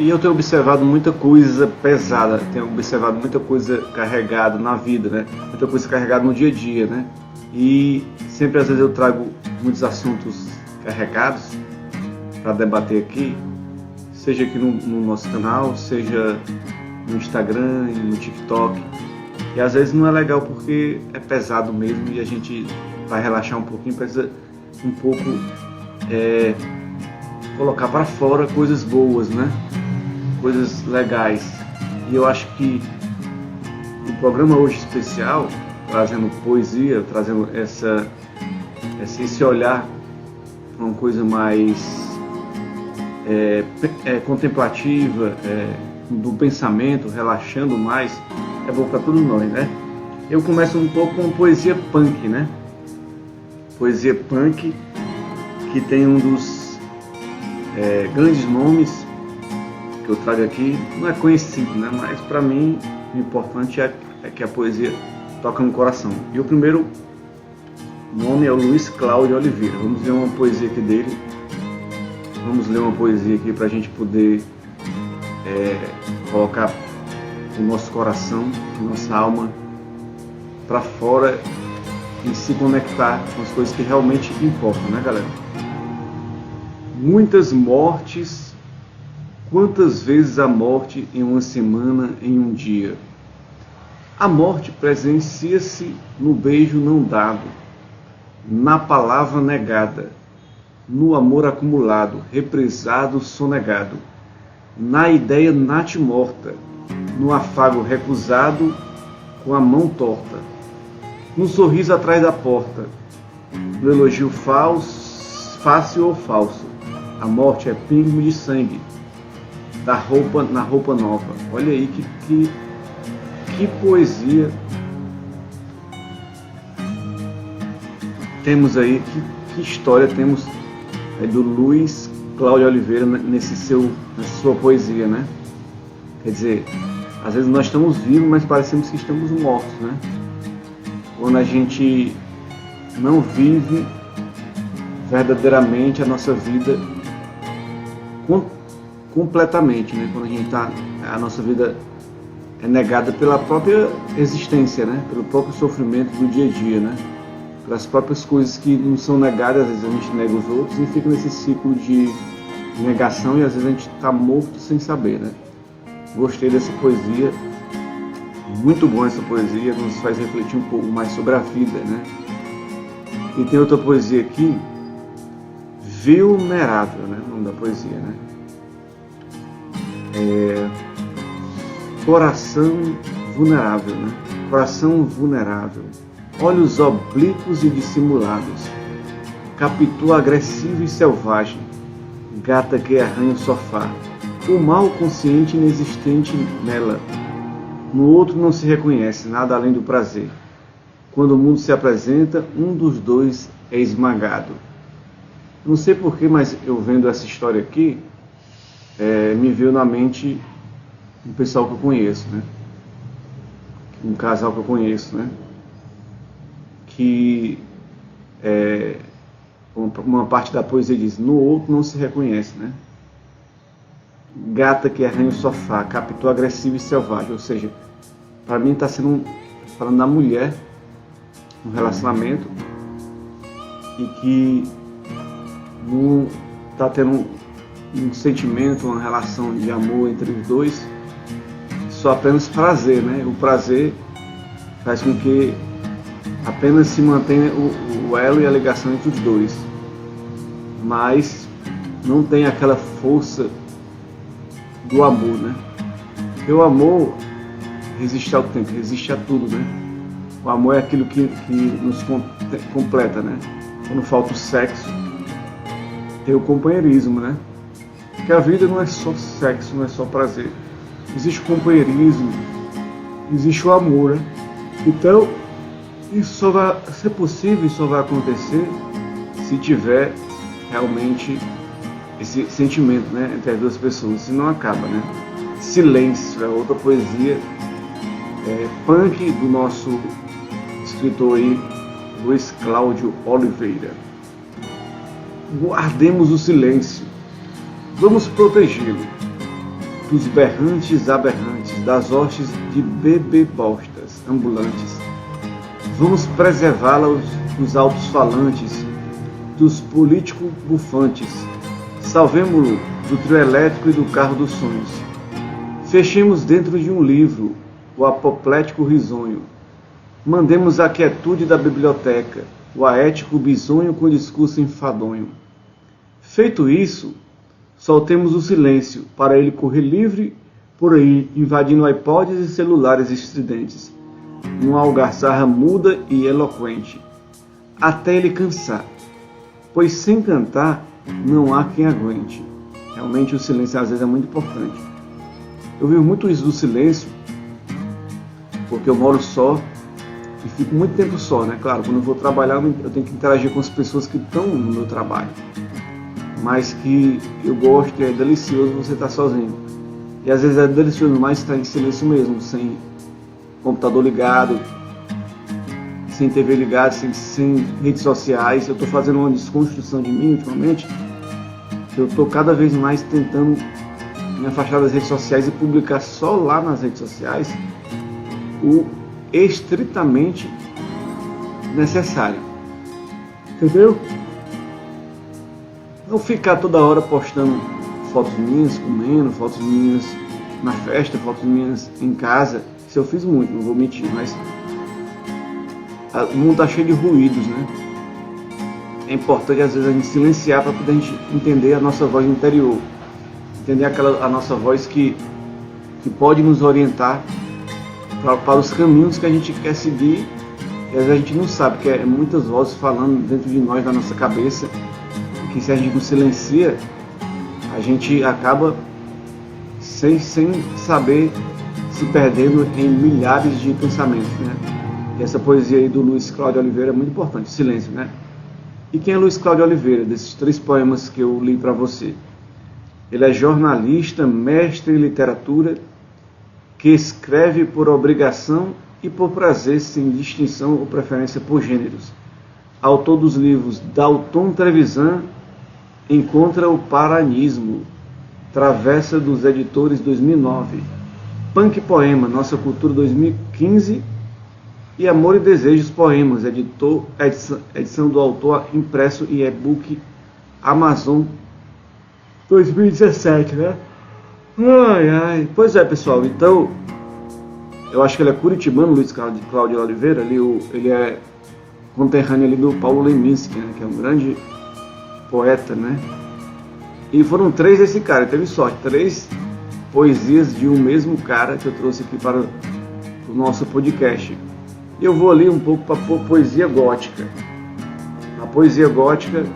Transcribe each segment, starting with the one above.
E eu tenho observado muita coisa pesada, tenho observado muita coisa carregada na vida, né? Muita coisa carregada no dia a dia, né? E sempre às vezes eu trago muitos assuntos carregados para debater aqui, seja aqui no nosso canal, seja no Instagram, no TikTok. E às vezes não é legal porque é pesado mesmo e a gente vai relaxar um pouquinho, precisa um pouco colocar para fora coisas boas, né? Coisas legais. E eu acho que o programa hoje especial, trazendo poesia, trazendo esse olhar para uma coisa mais contemplativa, do pensamento, relaxando mais, é bom para todos nós, né? Eu começo um pouco com poesia punk, né? Poesia punk, que tem um dos grandes nomes que eu trago aqui, não é conhecido, né? Mas para mim o importante é que a poesia toca no coração. E o primeiro nome é o Luiz Cláudio Oliveira. Vamos ler uma poesia aqui dele. Vamos ler uma poesia aqui para a gente poder colocar o nosso coração, a nossa alma para fora e se conectar com as coisas que realmente importam, né, galera? Muitas mortes, quantas vezes a morte em uma semana, em um dia? A morte presencia-se no beijo não dado, na palavra negada, no amor acumulado, represado, sonegado, na ideia natimorta, no afago recusado, com a mão torta, no sorriso atrás da porta, no elogio fácil ou falso. A morte é pingo de sangue na roupa nova. Olha aí que poesia temos aí, que história temos aí do Luiz Cláudio Oliveira nessa sua poesia, né? Quer dizer, às vezes nós estamos vivos, mas parecemos que estamos mortos, né? Quando a gente não vive verdadeiramente a nossa vida completamente, né? Quando a nossa vida é negada pela própria existência, né? Pelo próprio sofrimento do dia a dia, né? Pelas próprias coisas que não são negadas, às vezes a gente nega os outros e fica nesse ciclo de negação e às vezes a gente está morto sem saber, né? Gostei dessa poesia, muito bom essa poesia, nos faz refletir um pouco mais sobre a vida, né? E tem outra poesia aqui, Vulnerável, né? O nome da poesia, né? Coração vulnerável, né? Coração vulnerável, olhos oblíquos e dissimulados, capitu agressivo e selvagem, gata que arranha o sofá, o mal consciente inexistente nela. No outro não se reconhece nada além do prazer. Quando o mundo se apresenta, um dos dois é esmagado. Não sei porquê, mas eu vendo essa história aqui, me veio na mente um pessoal que eu conheço, né? Um casal que eu conheço, né? Que uma parte da poesia diz: no outro não se reconhece, né? Gata que arranha o sofá, capitu agressivo e selvagem. Ou seja, para mim está sendo falando da mulher no relacionamento e que não está tendo um sentimento, uma relação de amor entre os dois, só apenas prazer, né? O prazer faz com que apenas se mantenha o elo e a ligação entre os dois, mas não tem aquela força do amor, né? Porque o amor resiste ao tempo, resiste a tudo, né? O amor é aquilo que nos completa, né? Quando falta o sexo, tem o companheirismo, né? Porque a vida não é só sexo, não é só prazer. Existe o companheirismo, existe o amor, né? Então, isso só vai ser possível, só vai acontecer se tiver realmente esse sentimento, né, entre as duas pessoas, senão acaba, né? Silêncio é outra poesia punk do nosso escritor aí, Luiz Cláudio Oliveira. Guardemos o silêncio, vamos protegê-lo. dos berrantes aberrantes, das hostes de bebebostas ambulantes. Vamos preservá-la dos altos falantes, dos políticos bufantes. Salvemo-lo do trio elétrico e do carro dos sonhos. Fechemos dentro de um livro o apoplético risonho. Mandemos a quietude da biblioteca, o aético bisonho com discurso enfadonho. Feito isso, soltemos o silêncio para ele correr livre por aí, invadindo iPods e celulares estridentes, numa algazarra muda e eloquente, até ele cansar, pois sem cantar não há quem aguente. Realmente o silêncio às vezes é muito importante. Eu vivo muito isso do silêncio, porque eu moro só e fico muito tempo só, né? Claro, quando eu vou trabalhar eu tenho que interagir com as pessoas que estão no meu trabalho, mas que eu gosto e é delicioso você estar sozinho. E às vezes é delicioso mais estar em silêncio mesmo, sem computador ligado, sem TV ligada, sem redes sociais. Eu estou fazendo uma desconstrução de mim ultimamente. Eu estou cada vez mais tentando me afastar das redes sociais e publicar só lá nas redes sociais o estritamente necessário. Entendeu? Não ficar toda hora postando fotos minhas comendo, fotos minhas na festa, fotos minhas em casa. Isso eu fiz muito, não vou mentir, mas o mundo está cheio de ruídos, né? É importante às vezes a gente silenciar para poder a gente entender a nossa voz interior, entender a nossa voz que pode nos orientar para os caminhos que a gente quer seguir, e às vezes a gente não sabe, que é muitas vozes falando dentro de nós, na nossa cabeça, que se a gente não silencia, a gente acaba sem saber, se perdendo em milhares de pensamentos, né? E essa poesia aí do Luiz Cláudio Oliveira é muito importante, silêncio, né? E quem é Luiz Cláudio Oliveira, desses 3 poemas que eu li para você? Ele é jornalista, mestre em literatura, que escreve por obrigação e por prazer, sem distinção ou preferência por gêneros. Autor dos livros Dalton Trevisan, Encontra o Paranismo, Travessa dos Editores 2009, Punk Poema, Nossa Cultura 2015 e Amor e Desejos Poemas, edição do autor impresso e e-book Amazon 2017, né? Ai. Pois é, pessoal, então eu acho que ele é curitibano, Luiz Cláudio Oliveira, ele é conterrâneo ali do Paulo Leminski, né, que é um grande poeta, né? E foram 3 desse cara, teve sorte, 3 poesias de um mesmo cara que eu trouxe aqui para o nosso podcast. E eu vou ali um pouco para a poesia gótica. A poesia gótica,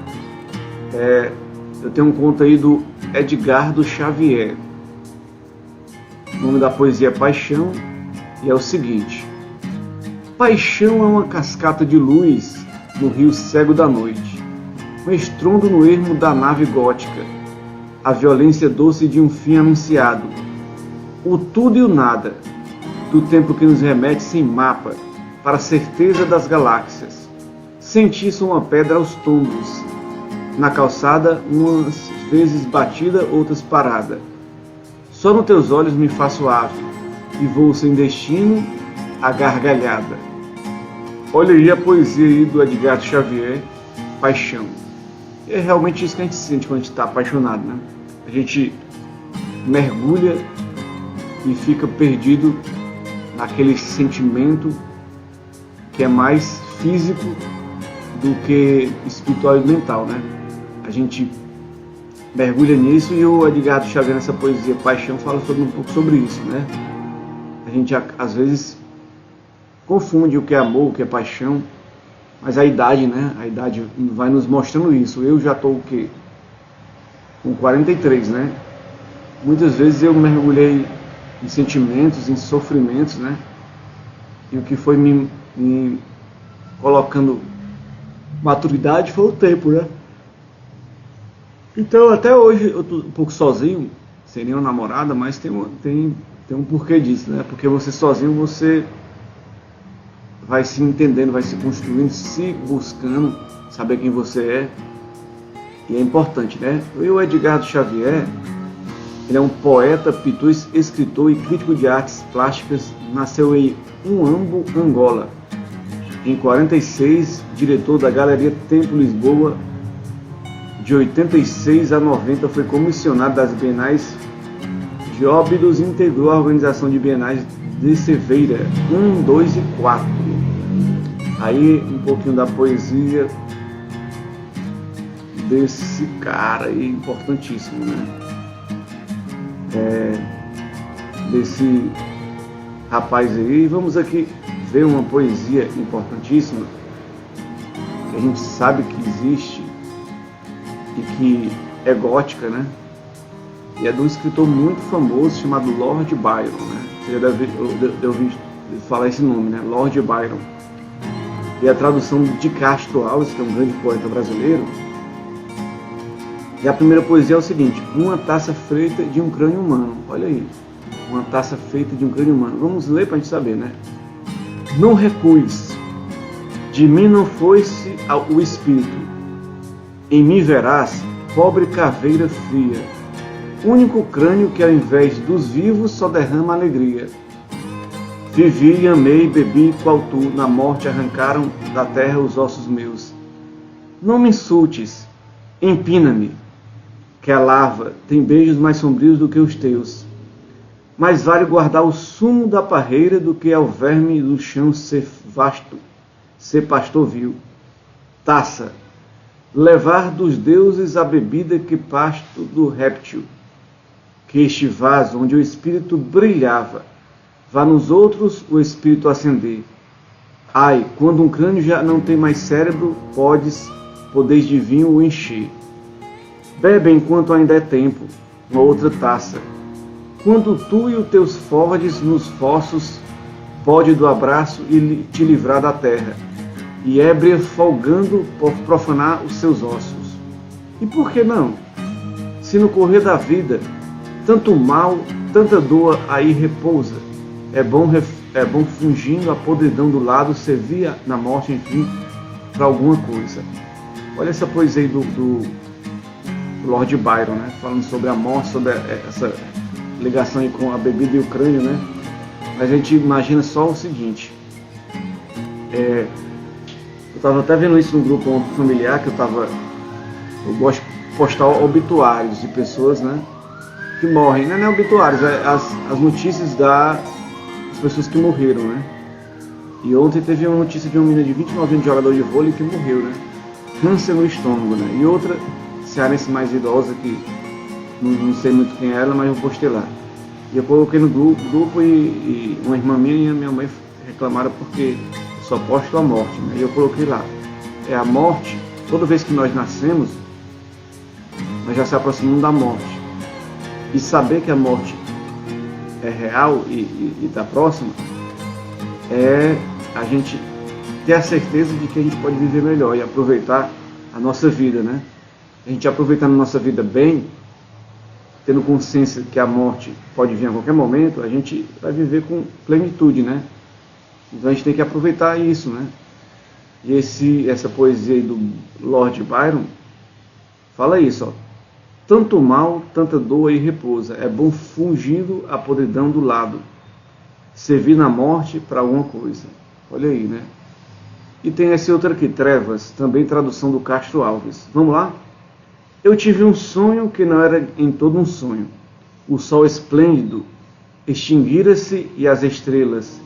eu tenho um conto aí do Edgardo Xavier. O nome da poesia é Paixão, e é o seguinte: paixão é uma cascata de luz no rio cego da noite, um estrondo no ermo da nave gótica, a violência doce de um fim anunciado, o tudo e o nada, do tempo que nos remete sem mapa para a certeza das galáxias. Sentiço uma pedra aos tombos, na calçada umas vezes batida, outras parada. Só nos teus olhos me faço ave, e voo sem destino, a gargalhada. Olha aí a poesia aí do Edgardo Xavier, Paixão. É realmente isso que a gente sente quando a gente está apaixonado, né? A gente mergulha e fica perdido naquele sentimento que é mais físico do que espiritual e mental, né? A gente mergulha nisso, e o Edgardo Xavier, nessa poesia Paixão, fala um pouco sobre isso, né? A gente às vezes confunde o que é amor, o que é paixão, mas a idade, né? A idade vai nos mostrando isso. Eu já estou com 43, né? Muitas vezes eu mergulhei em sentimentos, em sofrimentos, né? E o que foi me colocando maturidade foi o tempo, né? Então até hoje eu estou um pouco sozinho, sem nenhuma namorada, mas tem um porquê disso, né? Porque você sozinho, você vai se entendendo, vai se construindo, se buscando saber quem você é. E é importante, né? E o Edgardo Xavier, Ele é um poeta, pintor, escritor e crítico de artes plásticas. Nasceu em Huambo, Angola. Em 46, diretor da Galeria Tempo Lisboa. De 86 a 90 foi comissionado das Bienais de Óbidos e integrou a organização de Bienais de Cerveira 1, 2 e 4. Aí um pouquinho da poesia desse cara aí, importantíssimo, né? Desse rapaz aí. Vamos aqui ver uma poesia importantíssima que a gente sabe que existe e que é gótica, né? E é de um escritor muito famoso chamado Lord Byron, né? Você já deve ouvir falar esse nome, né? Lord Byron. E a tradução de Castro Alves, que é um grande poeta brasileiro. E a primeira poesia é o seguinte: uma taça feita de um crânio humano. Olha aí, uma taça feita de um crânio humano. Vamos ler para a gente saber, né? Não recues, de mim não foi-se o espírito, em mim verás, pobre caveira fria, único crânio que ao invés dos vivos só derrama alegria. Vivi, amei, bebi, qual tu, na morte arrancaram da terra os ossos meus. Não me insultes, empina-me, que a lava tem beijos mais sombrios do que os teus. Mais vale guardar o sumo da parreira do que ao verme do chão ser vasto, ser pastor vil. Taça, levar dos deuses a bebida que pasto do réptil. Que este vaso onde o espírito brilhava, vá nos outros o espírito acender. Ai, quando um crânio já não tem mais cérebro, podeis de vinho o encher. Bebe enquanto ainda é tempo, uma outra taça. Quando tu e os teus fordes nos fossos, pode do abraço e te livrar da terra, e ébria folgando por profanar os seus ossos. E por que não? Se no correr da vida, tanto mal, tanta dor aí repousa, é bom fingindo a podridão do lado, servir na morte, enfim, para alguma coisa. Olha essa poesia aí do Lord Byron, né? Falando sobre a morte, sobre essa ligação aí com a bebida e o crânio, né? Mas a gente imagina só o seguinte. Eu estava até vendo isso no grupo familiar, que eu gosto de postar obituários de pessoas, né? Que morrem, não é obituários, é as notícias das pessoas que morreram, né? E ontem teve uma notícia de uma menina de 29 anos de jogador de vôlei que morreu, né? Câncer no estômago, né? E outra cearense mais idosa, que não sei muito quem é ela, mas eu postei lá. E eu coloquei no grupo e uma irmã minha e minha mãe reclamaram porque só posto a morte, né? E eu coloquei lá. É a morte, toda vez que nós nascemos, nós já se aproximamos da morte. E saber que a morte é real e está próxima, é a gente ter a certeza de que a gente pode viver melhor e aproveitar a nossa vida, né? A gente aproveitando a nossa vida bem, tendo consciência que a morte pode vir a qualquer momento, a gente vai viver com plenitude, né? Então a gente tem que aproveitar isso, né? E essa poesia aí do Lord Byron fala isso, ó. Tanto mal, tanta dor e repousa, é bom fungindo a podridão do lado, servir na morte para alguma coisa. Olha aí, né? E tem esse outro aqui, Trevas, também tradução do Castro Alves. Vamos lá? Eu tive um sonho que não era em todo um sonho. O sol esplêndido extinguira-se e as estrelas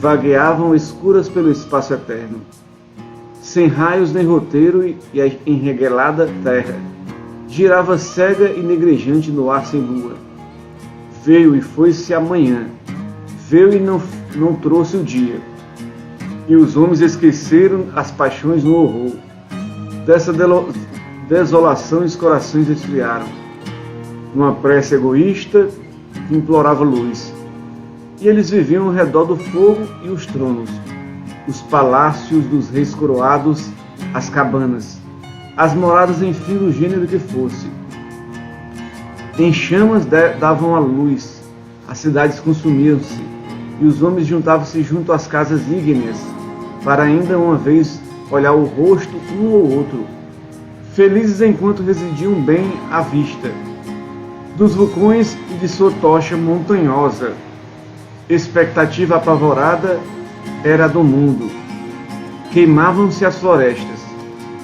vagueavam escuras pelo espaço eterno, sem raios nem roteiro e a enreguelada terra girava cega e negrejante no ar sem lua. Veio e foi-se a manhã, veio e não trouxe o dia. E os homens esqueceram as paixões no horror. Dessa desolação os corações esfriaram, numa prece egoísta que implorava luz. E eles viviam ao redor do fogo e os tronos, os palácios dos reis coroados, as cabanas, as moradas, enfim, do gênero que fosse. Em chamas davam a luz, as cidades consumiam-se, e os homens juntavam-se junto às casas ígneas, para ainda uma vez olhar o rosto um ou outro, felizes enquanto residiam bem à vista. dos vulcões e de sua tocha montanhosa. Expectativa apavorada era a do mundo. Queimavam-se as florestas,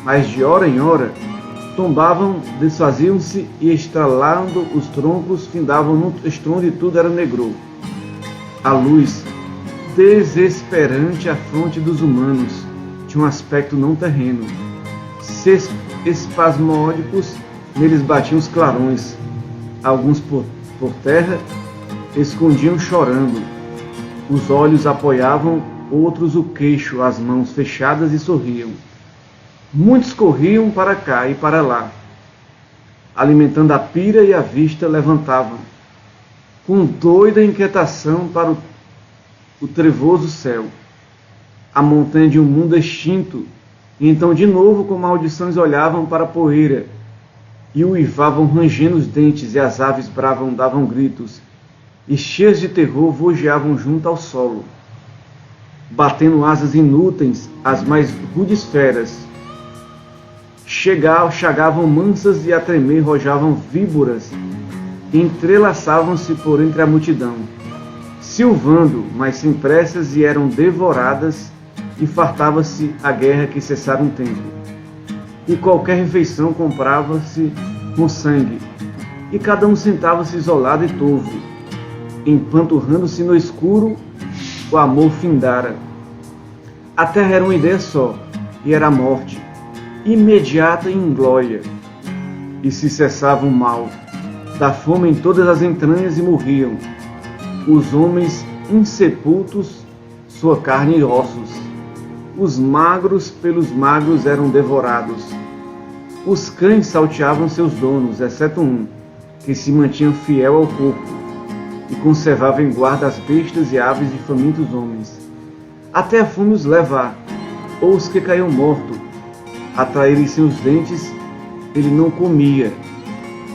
mas de hora em hora tombavam, desfaziam-se e, estralando os troncos, findavam num estrondo e tudo era negro. A luz, desesperante à fronte dos humanos, tinha um aspecto não terreno. Espasmódicos, neles batiam os clarões. Alguns por terra escondiam chorando. Os olhos apoiavam, outros o queixo, as mãos fechadas e sorriam. Muitos corriam para cá e para lá, alimentando a pira e a vista levantavam, com doida inquietação para o trevoso céu, a montanha de um mundo extinto, e então de novo com maldições olhavam para a poeira, e uivavam rangendo os dentes, e as aves bravas davam gritos, e cheias de terror vojeavam junto ao solo, batendo asas inúteis as mais rudes feras. Chegavam mansas e a tremer rojavam víboras, e entrelaçavam-se por entre a multidão, silvando, mas sem pressas, e eram devoradas, e fartava-se a guerra que cessara um tempo. E qualquer refeição comprava-se com sangue, e cada um sentava-se isolado e torvo, empanturrando-se no escuro, o amor findara. A terra era uma ideia só, e era a morte, imediata e inglória, e se cessava o mal, da fome em todas as entranhas e morriam, os homens insepultos, sua carne e ossos, os magros pelos magros eram devorados, os cães salteavam seus donos, exceto um, que se mantinha fiel ao corpo, e conservava em guarda as bestas e aves de famintos homens, até a fome os levar, ou os que caíam mortos, atraírem seus dentes, ele não comia,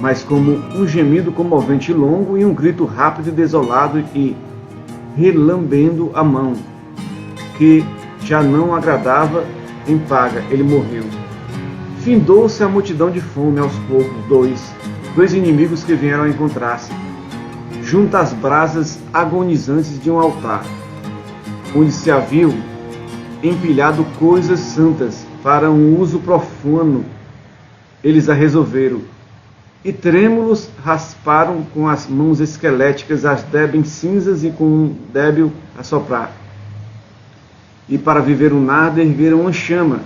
mas como um gemido comovente e longo e um grito rápido e desolado e relambendo a mão, que já não agradava, em paga, ele morreu. Findou-se a multidão de fome aos poucos, dois inimigos que vieram a encontrar-se, junto às brasas agonizantes de um altar, onde se haviam empilhado coisas santas, para um uso profano, eles a resolveram, e trêmulos rasparam com as mãos esqueléticas as débeis cinzas e com um débil assoprar. E para viver o nada ergueram uma chama,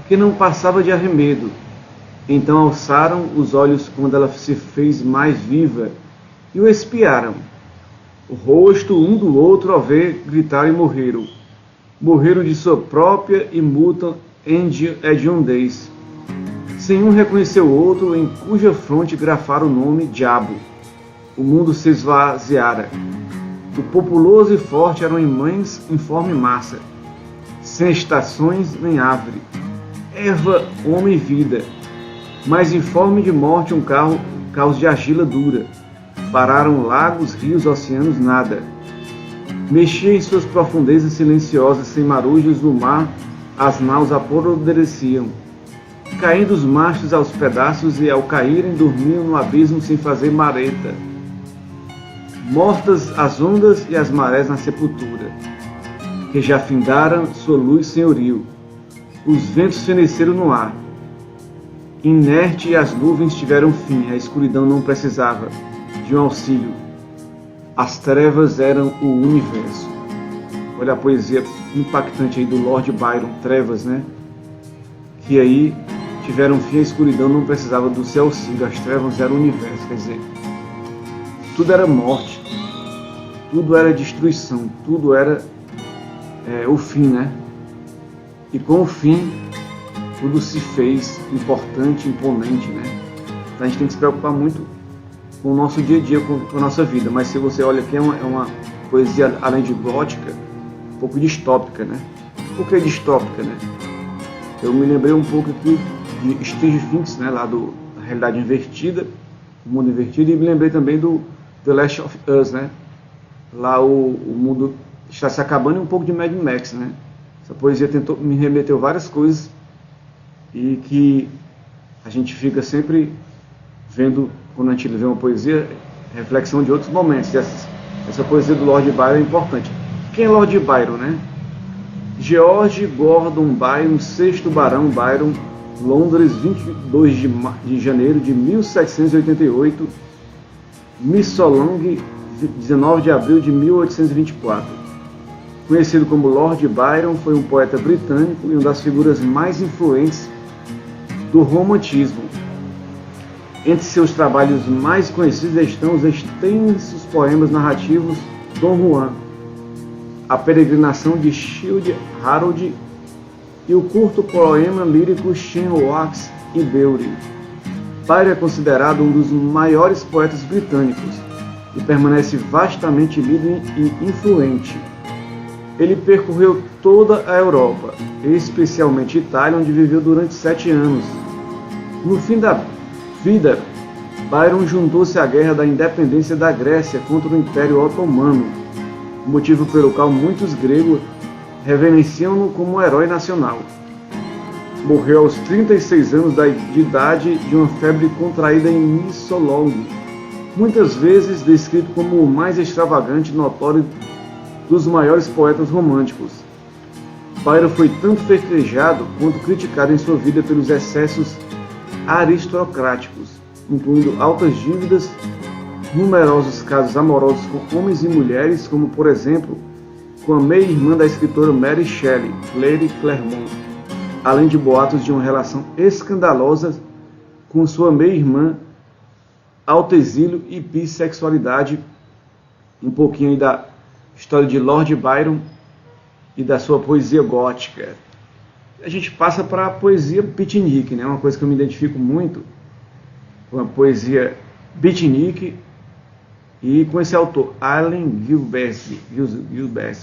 que não passava de arremedo. Então alçaram os olhos quando ela se fez mais viva, e o espiaram. O rosto um do outro ao ver, gritaram e morreram. Morreram de sua própria e mútua hediondez, sem um reconhecer o outro, em cuja fronte grafara o nome Diabo. O mundo se esvaziara. O populoso e forte era uma imensa, informe massa, sem estações nem árvore, erva, homem e vida, mais informe de morte um caos de argila dura. Pararam lagos, rios, oceanos, nada. Mexia em suas profundezas silenciosas, sem marujos no mar, as naus apodreciam, caindo os mastros aos pedaços e ao caírem dormiam no abismo sem fazer mareta. Mortas as ondas e as marés na sepultura, que já findaram sua luz senhoril. Os ventos feneceram no ar. Inerte e as nuvens tiveram fim, a escuridão não precisava de um auxílio. As trevas eram o universo. Olha a poesia impactante aí do Lord Byron, Trevas, né? Que aí tiveram fim, a escuridão não precisava do seu auxílio, as trevas eram o universo, quer dizer, tudo era morte, tudo era destruição, tudo era o fim, né? E com o fim, tudo se fez importante, imponente, né? Então a gente tem que se preocupar muito com o nosso dia a dia, com a nossa vida, mas se você olha aqui, é uma poesia, além de gótica, um pouco distópica, né? Por que distópica, né? Eu me lembrei um pouco aqui de Stranger Things, né? Lá da realidade invertida, o mundo invertido, e me lembrei também do The Last of Us, né? Lá o mundo está se acabando, e um pouco de Mad Max, né? Essa poesia me remeteu várias coisas e que a gente fica sempre vendo, quando a gente lê uma poesia, reflexão de outros momentos. Essa poesia do Lord Byron é importante. Quem é Lord Byron, né? George Gordon Byron, 6º Barão Byron, Londres, 22 de janeiro de 1788, Missolonghi, 19 de abril de 1824. Conhecido como Lord Byron, foi um poeta britânico e uma das figuras mais influentes do romantismo. Entre seus trabalhos mais conhecidos estão os extensos poemas narrativos Dom Juan, A Peregrinação de Childe Harold e o curto poema lírico Shenandoah e Beowulf. Byron é considerado um dos maiores poetas britânicos e permanece vastamente lido e influente. Ele percorreu toda a Europa, especialmente Itália, onde viveu durante 7 anos. No fim da vida, Byron juntou-se à Guerra da Independência da Grécia contra o Império Otomano, motivo pelo qual muitos gregos reverenciam-no como um herói nacional. Morreu aos 36 anos de idade de uma febre contraída em Missolonghi, muitas vezes descrito como o mais extravagante e notório dos maiores poetas românticos. Byron foi tanto festejado quanto criticado em sua vida pelos excessos aristocráticos, incluindo altas dívidas, numerosos casos amorosos com homens e mulheres, como por exemplo com a meia-irmã da escritora Mary Shelley, Lady Clermont, além de boatos de uma relação escandalosa com sua meia-irmã, alto exílio e bissexualidade. Um pouquinho aí da história de Lord Byron e da sua poesia gótica. A gente passa para a poesia beatnik, né? Uma coisa que eu me identifico muito com a poesia beatnik e com esse autor, Allen Ginsberg,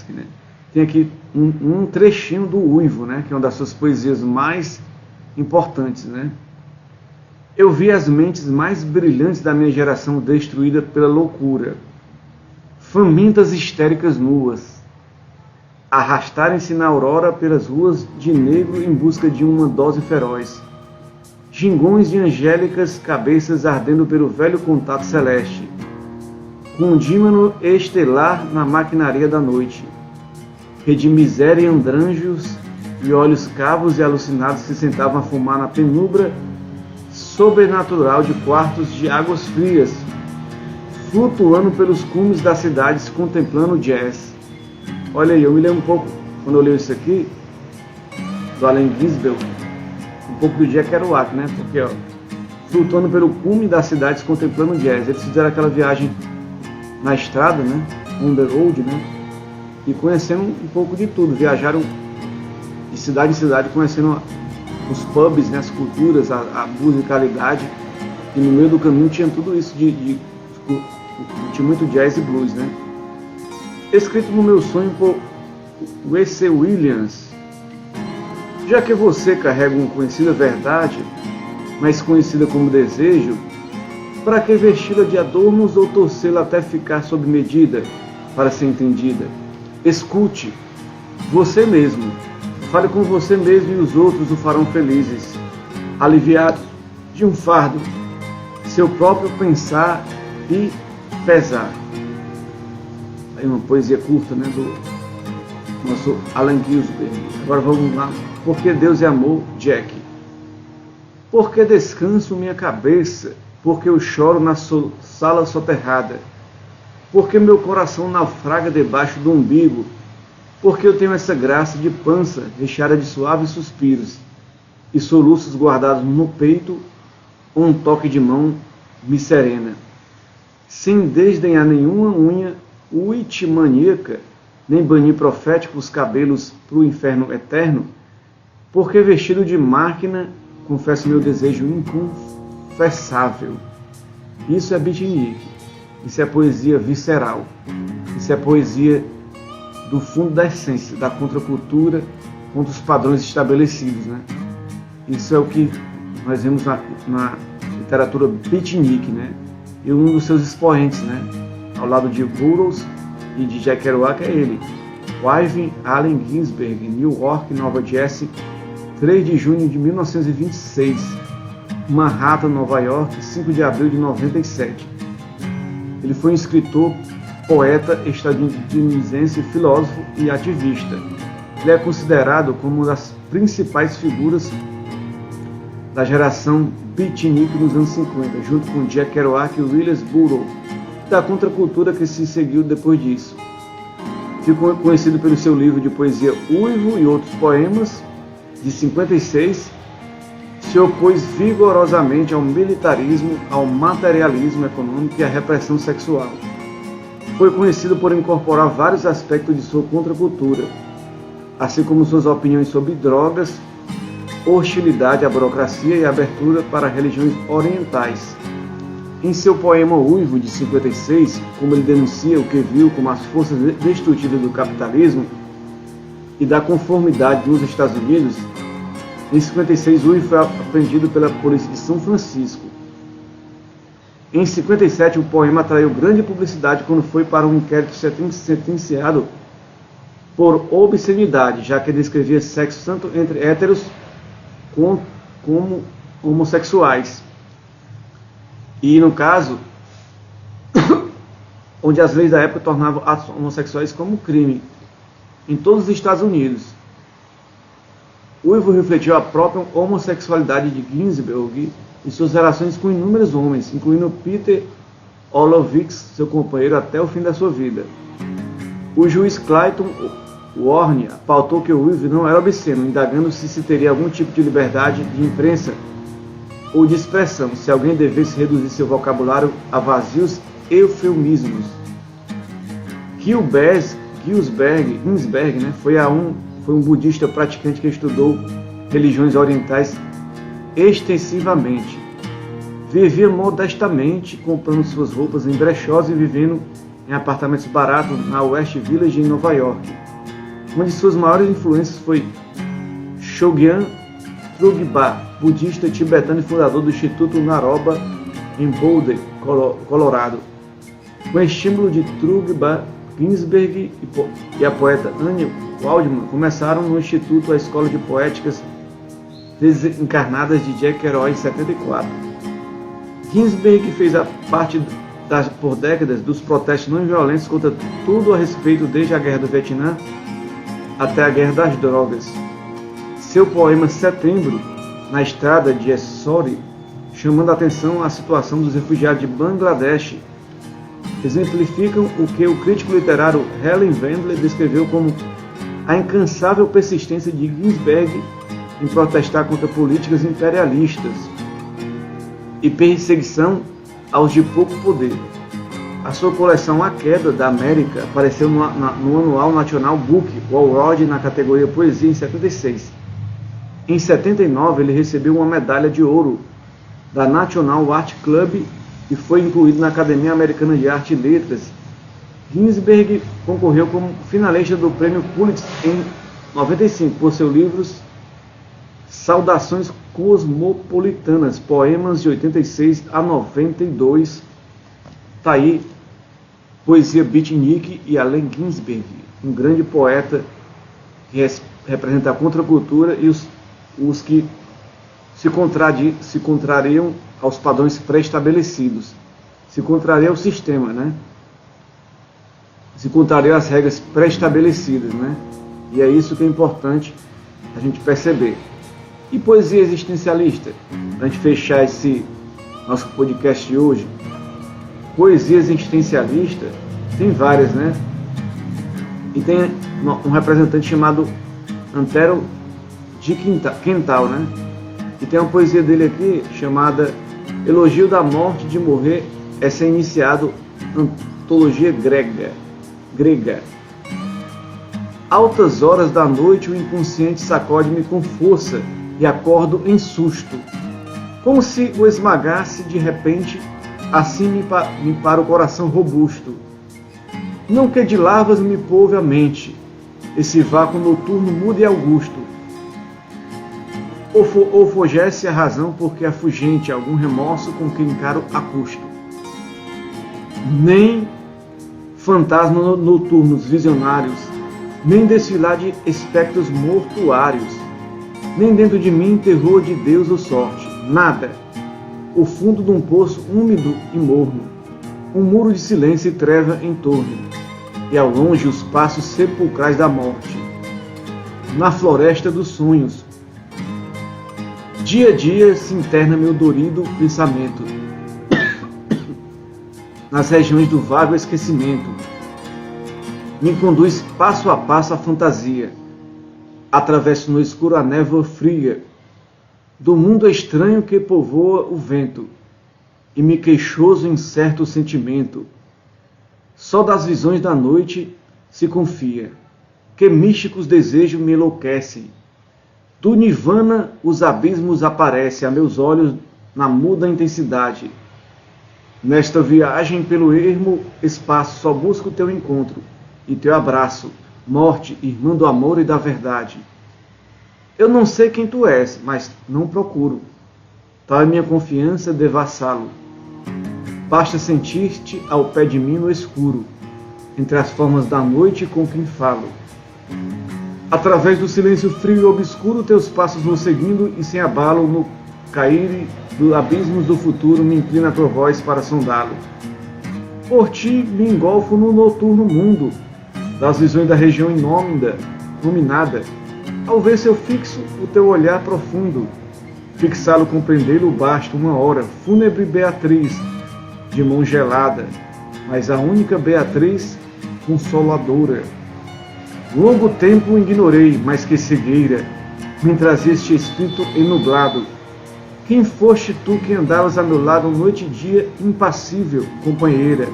né? Tem aqui um trechinho do Uivo, né? Que é uma das suas poesias mais importantes, né? Eu vi as mentes mais brilhantes da minha geração destruída pela loucura, famintas histéricas nuas, arrastarem-se na aurora pelas ruas de negro em busca de uma dose feroz, gingões de angélicas cabeças ardendo pelo velho contato celeste, com um dímano estelar na maquinaria da noite, rede miséria e andranjos e olhos cavos e alucinados se sentavam a fumar na penumbra sobrenatural de quartos de águas frias, flutuando pelos cumes das cidades, contemplando o jazz. Olha aí, eu me lembro um pouco, quando eu leio isso aqui, do Allen Ginsberg, um pouco do Jack Kerouac, né? Porque, ó, flutuando pelo cume das cidades, contemplando o jazz. Eles fizeram aquela viagem na estrada, né? On the road, né? E conhecendo um pouco de tudo. Viajaram de cidade em cidade, conhecendo os pubs, né? As culturas, a musicalidade. E no meio do caminho tinha tudo isso tinha muito jazz e blues, né? Escrito no meu sonho por W.C. Williams. Já que você carrega uma conhecida verdade, mas conhecida como desejo, para que vesti-la de adornos ou torcê-la até ficar sob medida para ser entendida? Escute você mesmo, fale com você mesmo e os outros o farão felizes, aliviados de um fardo, seu próprio pensar e pesar. Aí uma poesia curta, né, do nosso Allen Ginsberg. Agora vamos lá. Porque Deus é amor, Jack. Porque descanso minha cabeça, porque eu choro na sala soterrada, porque meu coração naufraga debaixo do umbigo, porque eu tenho essa graça de pança recheada de suaves suspiros e soluços guardados no peito, um toque de mão me serena, sem desdenhar nenhuma unha uitmaníaca, nem banir profético os cabelos para o inferno eterno, porque vestido de máquina confesso meu desejo inconfessável. Isso é beatnik, isso é poesia visceral, isso é poesia do fundo da essência, da contracultura, contra os padrões estabelecidos, né? Isso é o que nós vemos na literatura beatnik, né? E um dos seus expoentes, né? Ao lado de Burroughs e de Jack Kerouac é ele, Irving Allen Ginsberg, New York, Nova Jersey, 3 de junho de 1926. Manhattan, Nova York, 5 de abril de 97. Ele foi um escritor, poeta estadunidense, filósofo e ativista. Ele é considerado como uma das principais figuras da geração beatnik nos anos 50, junto com Jack Kerouac e Willis Burroughs, da contracultura que se seguiu depois disso. Ficou conhecido pelo seu livro de poesia Uivo e Outros Poemas, de 56, se opôs vigorosamente ao militarismo, ao materialismo econômico e à repressão sexual. Foi conhecido por incorporar vários aspectos de sua contracultura, assim como suas opiniões sobre drogas, hostilidade à burocracia e abertura para religiões orientais. Em seu poema Uivo, de 56, como ele denuncia o que viu como as forças destrutivas do capitalismo e da conformidade nos Estados Unidos, em 56, Uivo foi apreendido pela polícia de São Francisco. Em 57, o poema atraiu grande publicidade quando foi para um inquérito sentenciado por obscenidade, já que descrevia sexo tanto entre héteros como homossexuais. E, no caso, onde as leis da época tornavam atos homossexuais como crime, em todos os Estados Unidos. Uivo refletiu a própria homossexualidade de Ginsberg e suas relações com inúmeros homens, incluindo Peter Olovitz, seu companheiro, até o fim da sua vida. O juiz Clayton Warne pautou que Uivo não era obsceno, indagando se teria algum tipo de liberdade de imprensa ou de expressão, se alguém devesse reduzir seu vocabulário a vazios eufemismos. Ginsberg, foi um budista praticante que estudou religiões orientais extensivamente. Vivia modestamente, comprando suas roupas em brechós e vivendo em apartamentos baratos na West Village, em Nova York. Uma de suas maiores influências foi Shogyan Trungpa, budista tibetano e fundador do Instituto Naropa, em Boulder, Colorado. Com estímulo de Trungpa, Ginsberg e a poeta Anne Waldman começaram no Instituto a Escola de Poéticas Desencarnadas de Jack Kerouac em 74. Ginsberg fez parte por décadas dos protestos não violentos contra tudo a respeito, desde a Guerra do Vietnã até a Guerra das Drogas. Seu poema Setembro, na estrada de Essore, chamando a atenção à situação dos refugiados de Bangladesh, exemplificam o que o crítico literário Helen Wendler descreveu como a incansável persistência de Ginsberg em protestar contra políticas imperialistas e perseguição aos de pouco poder. A sua coleção A Queda da América apareceu no Anual National Book Award na categoria Poesia em 76. Em 79, ele recebeu uma medalha de ouro da National Art Club e foi incluído na Academia Americana de Arte e Letras. Ginsberg concorreu como finalista do Prêmio Pulitzer em 95 por seus livros Saudações Cosmopolitanas, poemas de 86 a 92. Tá aí, poesia beatnik e Allen Ginsberg, um grande poeta que representa a contracultura e os que se contrariam aos padrões pré-estabelecidos, se contrariam ao sistema, né? Se contrariam às regras pré-estabelecidas, né? E é isso que é importante a gente perceber. E poesia existencialista? Para a gente fechar esse nosso podcast de hoje, poesia existencialista tem várias, né? E tem um representante chamado Antero de Quental, né? E tem uma poesia dele aqui chamada Elogio da Morte de Morrer. Essa é iniciado antologia grega. Altas horas da noite o inconsciente sacode-me com força e acordo em susto, como se o esmagasse de repente, assim me para o coração robusto. Não que de larvas me pouve a mente, esse vácuo noturno mudo e augusto. Ou fogesse a razão porque afugente algum remorso com que encaro a custo. Nem fantasmas noturnos visionários, nem desfilar de espectros mortuários, nem dentro de mim terror de Deus ou sorte, nada, o fundo de um poço úmido e morno, um muro de silêncio e treva em torno, e ao longe os passos sepulcrais da morte. Na floresta dos sonhos, dia a dia se interna meu dorido pensamento, nas regiões do vago esquecimento. Me conduz passo a passo a fantasia, atravesso no escuro a névoa fria, do mundo estranho que povoa o vento, e me queixoso incerto sentimento. Só das visões da noite se confia, que místicos desejos me enlouquecem. Do nirvana os abismos aparecem a meus olhos na muda intensidade. Nesta viagem pelo ermo espaço só busco teu encontro e teu abraço, morte, irmã do amor e da verdade. Eu não sei quem tu és, mas não procuro. Tal é minha confiança de vassalo. Basta sentir-te ao pé de mim no escuro, entre as formas da noite com quem falo. Através do silêncio frio e obscuro, teus passos vão seguindo e sem abalo, no cair dos abismos do futuro, me inclina a tua voz para sondá-lo. Por ti me engolfo no noturno mundo, das visões da região iluminada. Ao ver seu fixo, o teu olhar profundo, fixá-lo, compreendê-lo basta uma hora, fúnebre Beatriz, de mão gelada, mas a única Beatriz consoladora. Longo tempo ignorei, mas que cegueira me trazia este espírito enublado. Quem foste tu que andavas a meu lado noite e dia, impassível, companheira?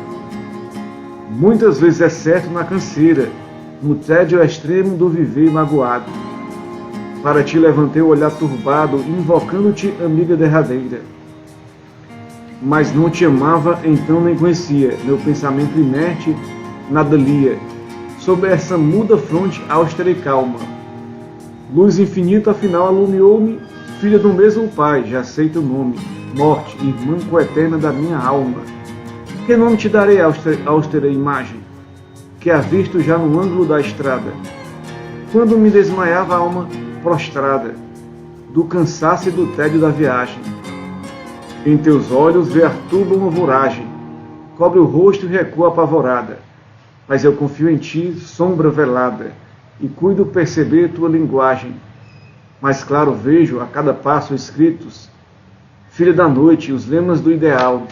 Muitas vezes é certo na canseira, no tédio extremo do viver magoado. Para ti levantei o olhar turbado, invocando-te, amiga derradeira. Mas não te amava, então nem conhecia, meu pensamento inerte nada lia, sob essa muda fronte austera e calma. Luz infinita afinal alumiou-me, filha do mesmo pai, já sei teu nome, morte, irmã coeterna da minha alma. Que nome te darei, austera imagem, que avisto já no ângulo da estrada, quando me desmaiava a alma prostrada, do cansaço e do tédio da viagem. Em teus olhos perturba uma voragem, cobre o rosto e recua apavorada, mas eu confio em ti, sombra velada, e cuido perceber tua linguagem. Mais claro vejo a cada passo escritos, filha da noite, os lemas do ideal,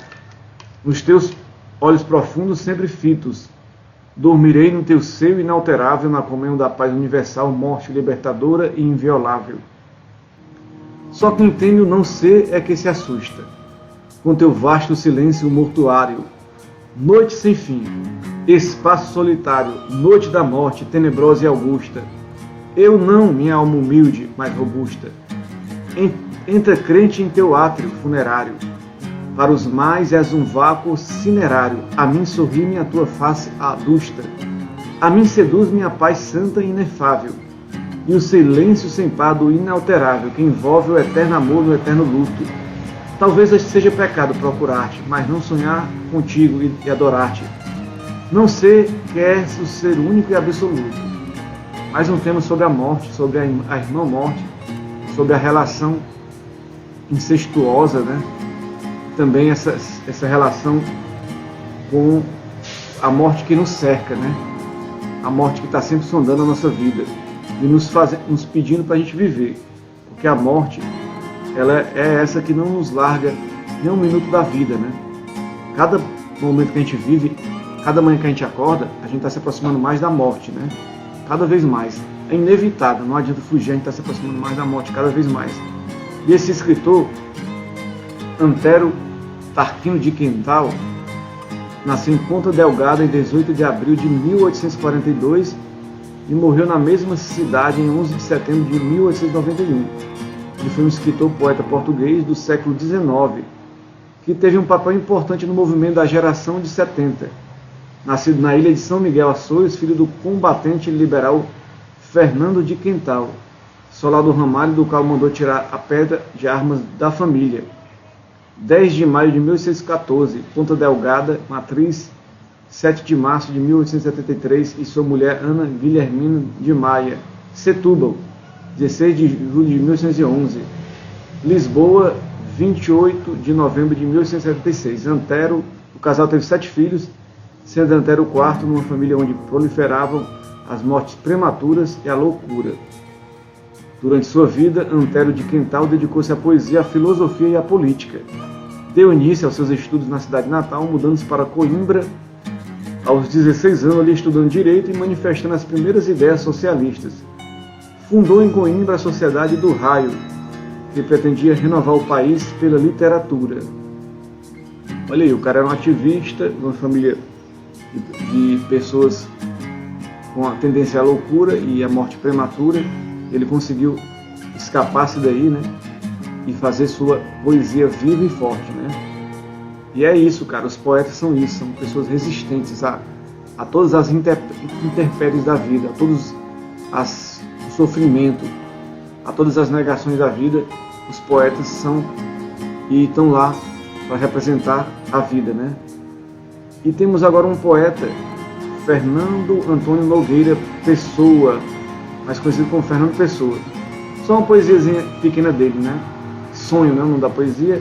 nos teus olhos profundos sempre fitos. Dormirei no teu seio inalterável, na comunhão da paz universal, morte libertadora e inviolável. Só quem teme o não ser é que se assusta, com teu vasto silêncio mortuário. Noite sem fim, espaço solitário, noite da morte, tenebrosa e augusta. Eu não, minha alma humilde, mas robusta, entra crente em teu átrio funerário. Para os mais és um vácuo cinerário, a mim sorri-me a tua face adusta. A mim seduz minha paz santa e inefável, e o silêncio sem par do inalterável, que envolve o eterno amor no eterno luto. Talvez seja pecado procurar-te, mas não sonhar contigo e adorar-te. Não sei que és o ser único e absoluto. Mais um tema sobre a morte, sobre a irmã morte, sobre a relação incestuosa, né? Também essa relação com a morte que nos cerca, né? A morte que está sempre sondando a nossa vida e nos pedindo para a gente viver, porque a morte, ela é essa que não nos larga nem um minuto da vida, né? Cada momento que a gente vive, cada manhã que a gente acorda, a gente está se aproximando mais da morte, né? Cada vez mais. É inevitável, não adianta fugir, a gente está se aproximando mais da morte, cada vez mais. E esse escritor, Antero Tarquino de Quental, nasceu em Ponta Delgada em 18 de abril de 1842 e morreu na mesma cidade em 11 de setembro de 1891. Ele foi um escritor poeta português do século XIX, que teve um papel importante no movimento da geração de 70. Nascido na ilha de São Miguel Açores, filho do combatente liberal Fernando de Quental, soldado do Ramalho, do qual mandou tirar a pedra de armas da família. 10 de maio de 1814, Ponta Delgada, Matriz, 7 de março de 1873, e sua mulher Ana Guilhermina de Maia, Setúbal, 16 de julho de 1811, Lisboa, 28 de novembro de 1876. Antero, o casal teve 7 filhos, sendo Antero o quarto numa família onde proliferavam as mortes prematuras e a loucura. Durante sua vida, Antero de Quental dedicou-se à poesia, à filosofia e à política. Deu início aos seus estudos na cidade natal, mudando-se para Coimbra aos 16 anos, ali estudando direito e manifestando as primeiras ideias socialistas. Fundou em Coimbra a Sociedade do Raio, que pretendia renovar o país pela literatura. Olha aí, o cara era um ativista de uma família de pessoas com a tendência à loucura e à morte prematura. Ele conseguiu escapar-se daí, né? E fazer sua poesia viva e forte, né? E é isso, cara, os poetas são isso, são pessoas resistentes a todas as intempéries da vida, a todos o sofrimento, a todas as negações da vida. Os poetas são e estão lá para representar a vida, né? E temos agora um poeta, Fernando Antônio Nogueira Pessoa, mais conhecido como Fernando Pessoa. Só uma poesiazinha pequena dele, né? Sonho, né? O nome da poesia.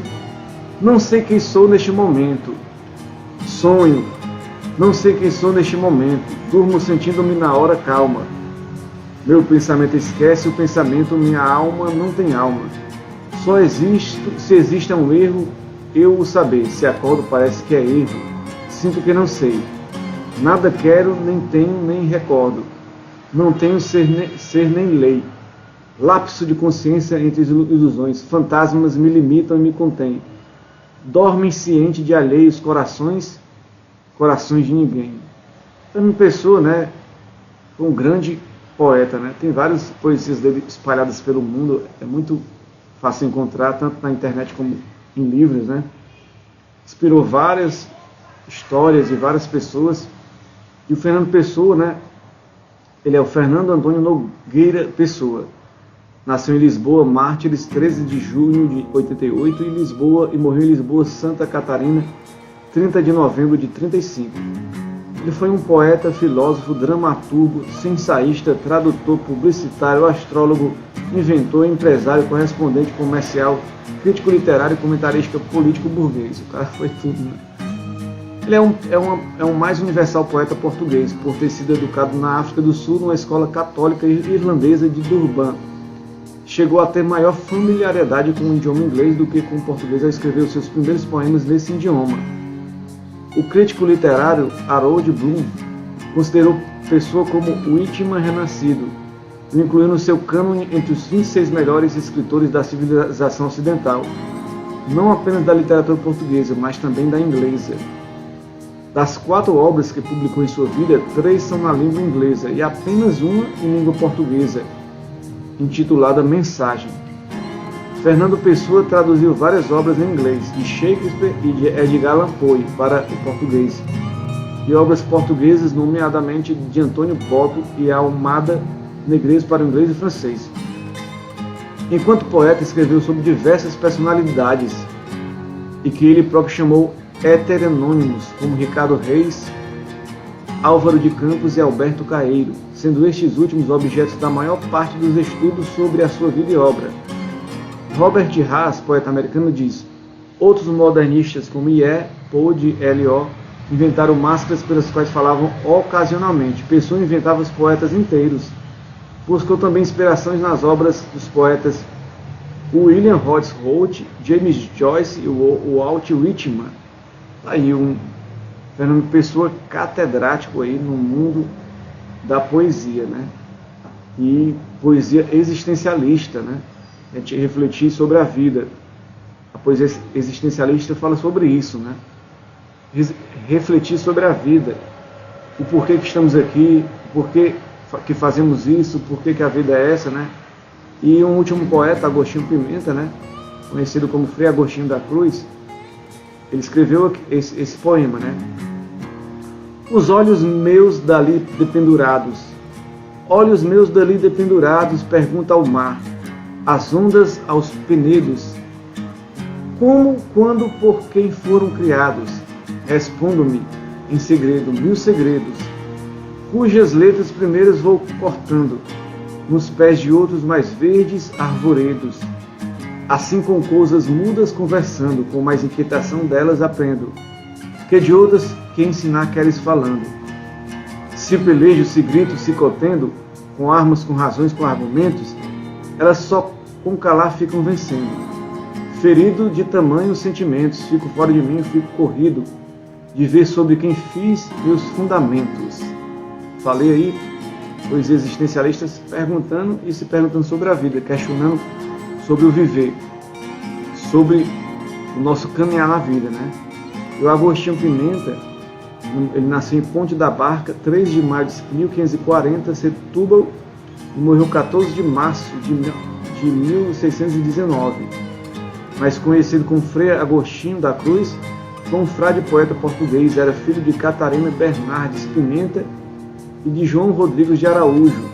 Não sei quem sou neste momento. Sonho. Não sei quem sou neste momento. Durmo sentindo-me na hora calma. Meu pensamento esquece o pensamento, minha alma não tem alma. Só existo, se existe um erro, eu o saber. Se acordo parece que é erro. Sinto que não sei. Nada quero, nem tenho, nem recordo. Não tenho ser nem lei. Lapso de consciência entre ilusões. Fantasmas me limitam e me contêm. Dormem ciente de alheios corações de ninguém. Fernando Pessoa, né, foi um grande poeta, né? Tem várias poesias dele espalhadas pelo mundo. É muito fácil encontrar, tanto na internet como em livros, né? Inspirou várias histórias de várias pessoas. E o Fernando Pessoa, né, ele é o Fernando Antônio Nogueira Pessoa. Nasceu em Lisboa, Mártires, 13 de junho de 88, e morreu em Lisboa, Santa Catarina, 30 de novembro de 35. Ele foi um poeta, filósofo, dramaturgo, ensaísta, tradutor, publicitário, astrólogo, inventor, empresário, correspondente comercial, crítico literário e comentarista político burguês. O cara foi tudo, né? Ele é um mais universal poeta português, por ter sido educado na África do Sul, numa escola católica irlandesa de Durban. Chegou a ter maior familiaridade com o idioma inglês do que com o português ao escrever os seus primeiros poemas nesse idioma. O crítico literário Harold Bloom considerou Pessoa como o Whitman renascido, incluindo seu cânone entre os 26 melhores escritores da civilização ocidental, não apenas da literatura portuguesa, mas também da inglesa. Das 4 obras que publicou em sua vida, 3 são na língua inglesa e apenas uma em língua portuguesa, intitulada Mensagem. Fernando Pessoa traduziu várias obras em inglês, de Shakespeare e de Edgar Allan Poe para o português, e obras portuguesas, nomeadamente de Antônio Bobbio e Almada Negreiros para o inglês e francês. Enquanto poeta, escreveu sobre diversas personalidades, e que ele próprio chamou heteranônimos, como Ricardo Reis, Álvaro de Campos e Alberto Caeiro, sendo estes últimos objetos da maior parte dos estudos sobre a sua vida e obra. Robert Haas, poeta americano, diz: outros modernistas como I.E., Poe de L.O., inventaram máscaras pelas quais falavam ocasionalmente. Pessoa inventava os poetas inteiros. Buscou também inspirações nas obras dos poetas William Rhodes Holt, James Joyce e Walt Whitman. Aí Fernando Pessoa catedrático aí no mundo da poesia, né? E poesia existencialista, né? A gente refletir sobre a vida. A poesia existencialista fala sobre isso, né? Refletir sobre a vida, o porquê que estamos aqui, o porquê que fazemos isso, o porquê que a vida é essa, né? E um último poeta, Agostinho Pimenta, né? Conhecido como Frei Agostinho da Cruz, ele escreveu esse poema, né? Os olhos meus dali dependurados, olhos meus dali dependurados, pergunta ao mar, as ondas aos penedos, como, quando, por quem foram criados? Respondo-me em segredo 1000 segredos, cujas letras primeiras vou cortando, nos pés de outros mais verdes arvoredos. Assim com coisas mudas conversando, com mais inquietação delas aprendo, que de outras que ensinar queres falando. Se pelejo, se grito, se cotendo, com armas, com razões, com argumentos, elas só com calar ficam vencendo. Ferido de tamanhos sentimentos, fico fora de mim, fico corrido, de ver sobre quem fiz meus fundamentos. Falei aí, os existencialistas perguntando e se perguntando sobre a vida, questionando sobre o viver, sobre o nosso caminhar na vida, né? E o Agostinho Pimenta, ele nasceu em Ponte da Barca, 3 de maio de 1540, Setúbal, e morreu 14 de março de 1619. Mas conhecido como Frei Agostinho da Cruz, foi um frade poeta português, era filho de Catarina Bernardes Pimenta e de João Rodrigues de Araújo.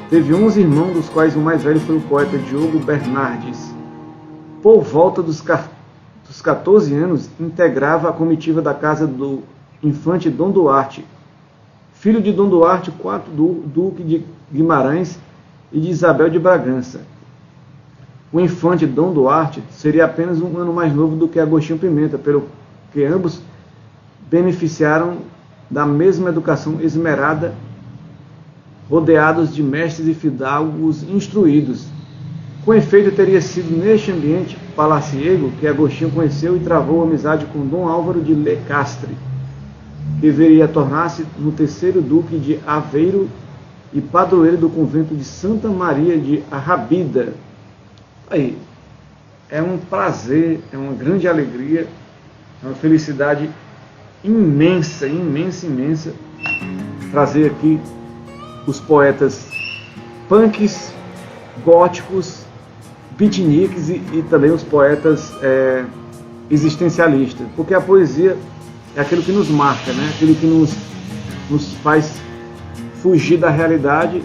Teve 11 irmãos, dos quais o mais velho foi o poeta Diogo Bernardes. Por volta dos 14 anos, integrava a comitiva da casa do infante Dom Duarte, filho de Dom Duarte, IV Duque de Guimarães e de Isabel de Bragança. O infante Dom Duarte seria apenas um ano mais novo do que Agostinho Pimenta, pelo que ambos beneficiaram da mesma educação esmerada, rodeados de mestres e fidalgos instruídos. Com efeito, teria sido neste ambiente palaciego que Agostinho conheceu e travou amizade com Dom Álvaro de Lecastre, que viria a tornar-se no terceiro duque de Aveiro e padroeiro do convento de Santa Maria de Arrabida. Aí, é um prazer, é uma grande alegria, é uma felicidade imensa, imensa, imensa trazer aqui os poetas punks, góticos, beatniks e também os poetas existencialistas, porque a poesia é aquilo que nos marca, né? Aquilo que nos faz fugir da realidade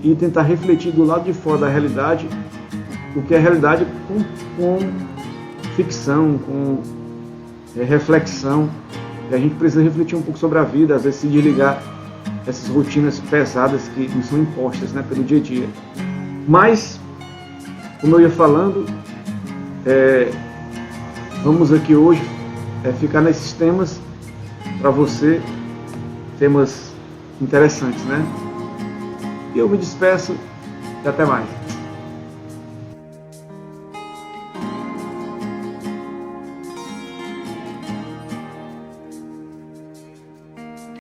e tentar refletir do lado de fora da realidade o que é realidade com ficção, com reflexão. E a gente precisa refletir um pouco sobre a vida, às vezes se desligar essas rotinas pesadas que nos são impostas, né, pelo dia a dia. Mas, como eu ia falando, vamos aqui hoje ficar nesses temas para você, temas interessantes, né? E eu me despeço e até mais.